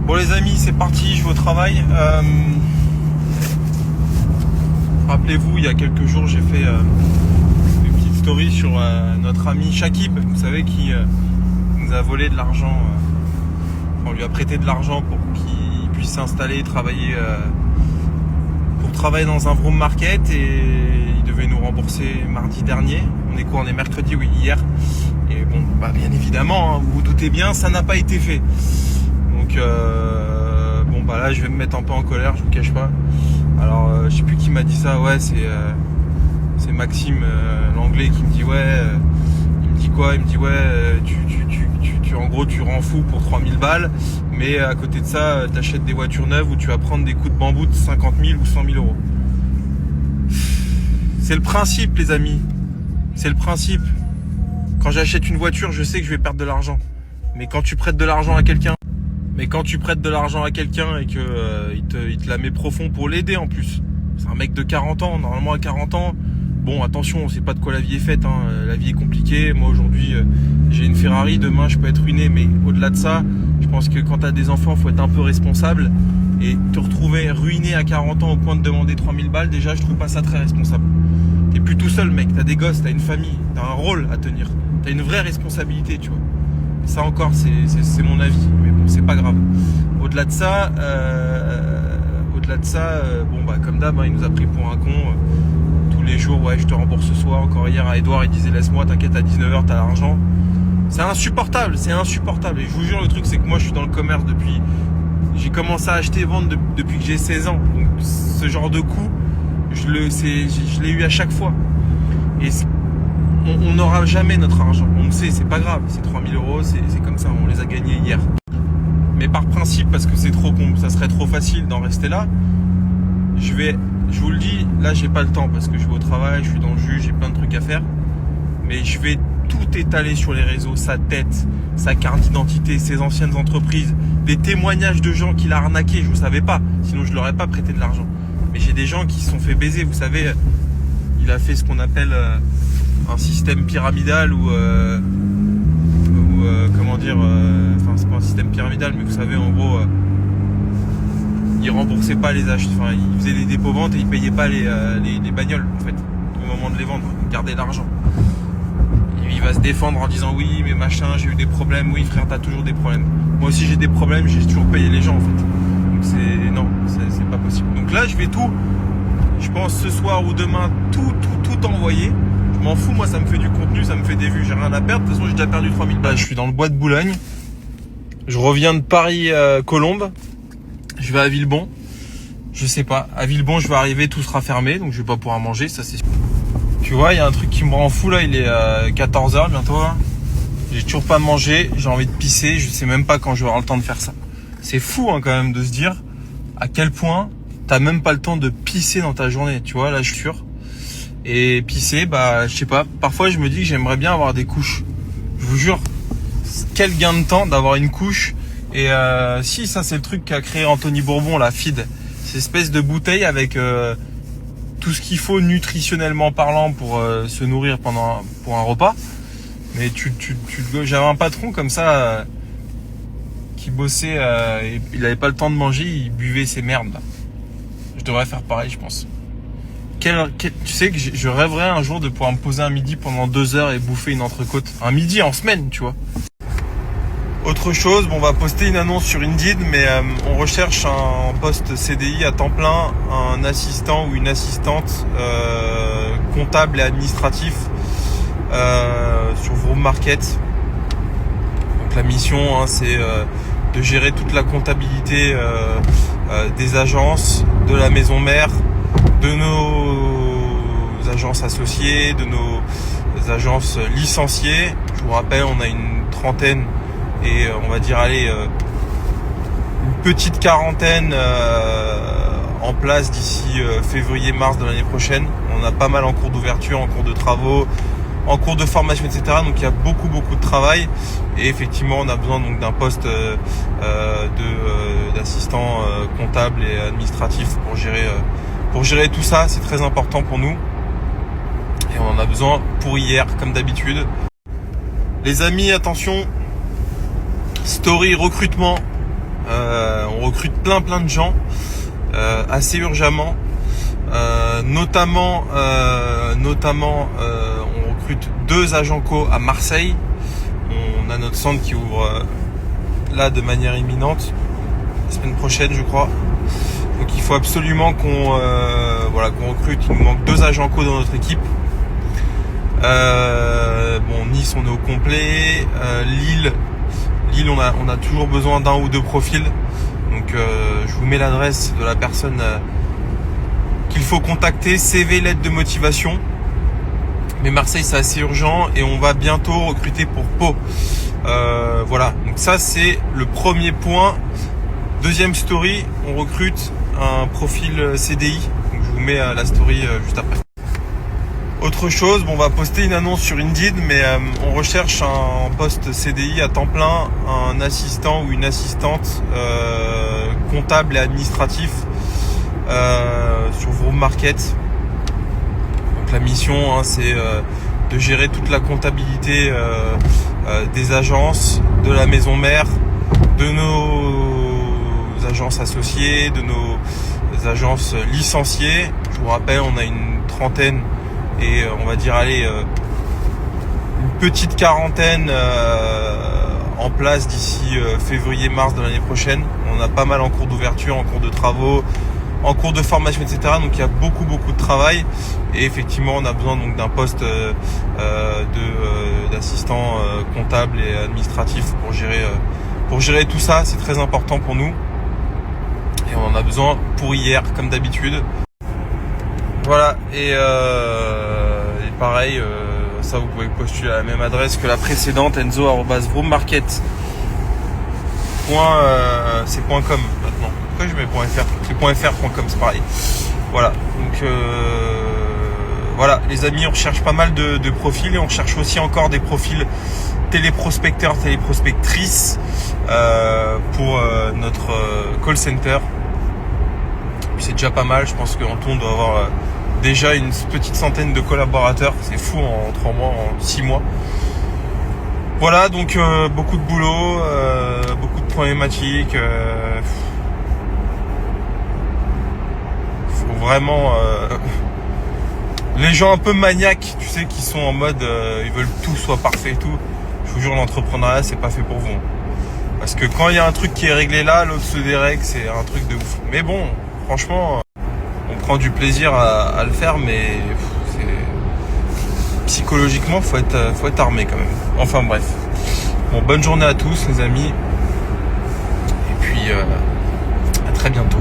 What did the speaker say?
Bon les amis, c'est parti, je vais au travail. Rappelez-vous, il y a quelques jours, j'ai fait une petite story sur notre ami Shakib, vous savez, qui nous a volé de l'argent. On lui a prêté de l'argent pour qu'il puisse s'installer, travailler dans un vroom market, et il devait nous rembourser mardi dernier. On est quoi? On est mercredi, oui, hier. Et bon, bah bien évidemment, hein, vous vous doutez bien, ça n'a pas été fait. Donc bon bah là je vais me mettre un peu en colère, je vous cache pas. Alors je sais plus qui m'a dit ça, ouais c'est Maxime l'anglais qui me dit ouais, il me dit quoi? Il me dit ouais tu en gros tu rends fou pour 3000 balles, mais à côté de ça t'achètes des voitures neuves où tu vas prendre des coups de bambou de 50 000 ou 100 000 euros. C'est le principe les amis, c'est le principe. Quand j'achète une voiture, je sais que je vais perdre de l'argent. Mais quand tu prêtes de l'argent à quelqu'un, et que il te la met profond pour l'aider en plus. C'est un mec de 40 ans, normalement à 40 ans. Bon, attention, on sait pas de quoi la vie est faite, hein. La vie est compliquée. Moi aujourd'hui, j'ai une Ferrari, demain je peux être ruiné, mais au-delà de ça, je pense que quand tu as des enfants, faut être un peu responsable. Et te retrouver ruiné à 40 ans au point de demander 3000 balles, déjà je trouve pas ça très responsable. T'es plus tout seul mec, t'as des gosses, t'as une famille, t'as un rôle à tenir, t'as une vraie responsabilité, tu vois. Ça encore, c'est mon avis, mais bon, c'est pas grave. Au-delà de ça, bon bah comme d'hab, hein, il nous a pris pour un con. Tous les jours, ouais, je te rembourse ce soir. Encore hier à Edouard, il disait laisse-moi, t'inquiète, à 19h t'as l'argent. C'est insupportable, c'est insupportable. Et je vous jure, le truc c'est que moi je suis dans le commerce depuis... J'ai commencé à acheter et vendre depuis que j'ai 16 ans. Donc ce genre de coup, je l'ai eu à chaque fois. Et on n'aura jamais notre argent. On le sait, c'est pas grave. C'est 3000 euros, c'est comme ça, on les a gagnés hier. Mais par principe, parce que ça serait trop facile d'en rester là, je vous le dis, là j'ai pas le temps parce que je vais au travail, je suis dans le jus, j'ai plein de trucs à faire. Mais je vais tout étaler sur les réseaux, sa tête, sa carte d'identité, ses anciennes entreprises, des témoignages de gens qui l'a arnaqué, je ne savais pas, sinon je leur ai pas prêté de l'argent. Mais j'ai des gens qui se sont fait baiser, vous savez, il a fait ce qu'on appelle un système pyramidal ou comment dire, enfin c'est pas un système pyramidal, mais vous savez en gros, il remboursait pas les achats, enfin il faisait des dépôts-ventes et il payait pas les bagnoles en fait, au moment de les vendre, il gardait l'argent. Il va se défendre en disant oui mais machin, j'ai eu des problèmes. Oui frère, t'as toujours des problèmes. Moi aussi j'ai des problèmes, j'ai toujours payé les gens en fait. Donc c'est pas possible. Donc là je vais tout, je pense ce soir ou demain, tout envoyer. Je m'en fous, moi ça me fait du contenu, ça me fait des vues, j'ai rien à perdre. De toute façon j'ai déjà perdu 3000 balles. Je suis dans le bois de Boulogne. Je reviens de Paris Colombes. Je vais à Villebon. Je sais pas, à Villebon je vais arriver, tout sera fermé, donc je vais pas pouvoir manger, ça c'est sûr. Tu vois, il y a un truc qui me rend fou là, il est 14h bientôt là. J'ai toujours pas mangé, j'ai envie de pisser, je sais même pas quand je vais avoir le temps de faire ça. C'est fou hein, quand même de se dire à quel point t'as même pas le temps de pisser dans ta journée, tu vois, là je suis sûr. Et pisser, bah je sais pas, parfois je me dis que j'aimerais bien avoir des couches. Je vous jure, quel gain de temps d'avoir une couche. Et si ça c'est le truc qu'a créé Anthony Bourbon, la feed, cette espèce de bouteille avec... tout ce qu'il faut nutritionnellement parlant pour se nourrir pour un repas. Mais j'avais un patron comme ça qui bossait et il avait pas le temps de manger, il buvait ses merdes là. Je devrais faire pareil je pense. Tu sais que je rêverais un jour de pouvoir me poser un midi pendant 2 heures et bouffer une entrecôte. Un midi en semaine tu vois. Autre chose, bon, on va poster une annonce sur Indeed, mais on recherche un poste CDI à temps plein, un assistant ou une assistante comptable et administratif sur Vroom Market. Donc la mission, hein, c'est de gérer toute la comptabilité des agences, de la maison mère, de nos agences associées, de nos agences licenciées. Je vous rappelle, on a une trentaine. Et on va dire allez une petite quarantaine en place d'ici février-mars de l'année prochaine. On a pas mal en cours d'ouverture, en cours de travaux, en cours de formation, etc. Donc il y a beaucoup de travail. Et effectivement on a besoin donc d'un poste d'assistant comptable et administratif pour gérer tout ça. C'est très important pour nous. Et on en a besoin pour hier comme d'habitude. Les amis, attention. Story recrutement On recrute plein de gens assez urgemment. Notamment on recrute 2 agents co à Marseille. On a notre centre qui ouvre là de manière imminente la semaine prochaine, je crois. Donc il faut absolument qu'on recrute. Il nous manque 2 agents co dans notre équipe. Nice, on est au complet. Lille, on a toujours besoin d'un ou 2 profils. Donc je vous mets l'adresse de la personne qu'il faut contacter, CV, lettre de motivation. Mais Marseille, c'est assez urgent et on va bientôt recruter pour Pau. Voilà, donc ça c'est le premier point. Deuxième story, on recrute un profil CDI. Donc je vous mets la story juste après. Autre chose, on va poster une annonce sur Indeed, mais on recherche un poste CDI à temps plein, un assistant ou une assistante comptable et administratif sur Vroom Market. Donc la mission, c'est de gérer toute la comptabilité des agences, de la maison mère, de nos agences associées, de nos agences licenciées. Je vous rappelle, on a une trentaine et on va dire une petite quarantaine en place d'ici février-mars de l'année prochaine. On a pas mal en cours d'ouverture, en cours de travaux, en cours de formation, etc. Donc il y a beaucoup de travail et effectivement on a besoin donc d'un poste d'assistant comptable et administratif pour gérer tout ça. C'est très important pour nous et on en a besoin pour hier comme d'habitude. Voilà, et pareil, ça vous pouvez postuler à la même adresse que la précédente, enzo@vroommarket. C'est .com maintenant. Pourquoi je mets .fr? C'est .fr.com, c'est pareil. Voilà, donc voilà, les amis, on recherche pas mal de profils et on cherche aussi encore des profils téléprospecteurs, téléprospectrices pour notre call center. C'est déjà pas mal, je pense qu'Anton doit avoir déjà une petite centaine de collaborateurs. C'est fou en 3 mois, en 6 mois. Voilà, donc beaucoup de boulot, beaucoup de problématiques. Faut vraiment... les gens un peu maniaques, tu sais, qui sont en mode ils veulent tout soit parfait et tout. Je vous jure, l'entrepreneuriat, c'est pas fait pour vous. Parce que quand il y a un truc qui est réglé là, l'autre se dérègle, c'est un truc de ouf. Mais bon, franchement, on prend du plaisir à le faire, mais psychologiquement, faut être armé quand même. Enfin bref. Bon, bonne journée à tous les amis. Et puis à très bientôt.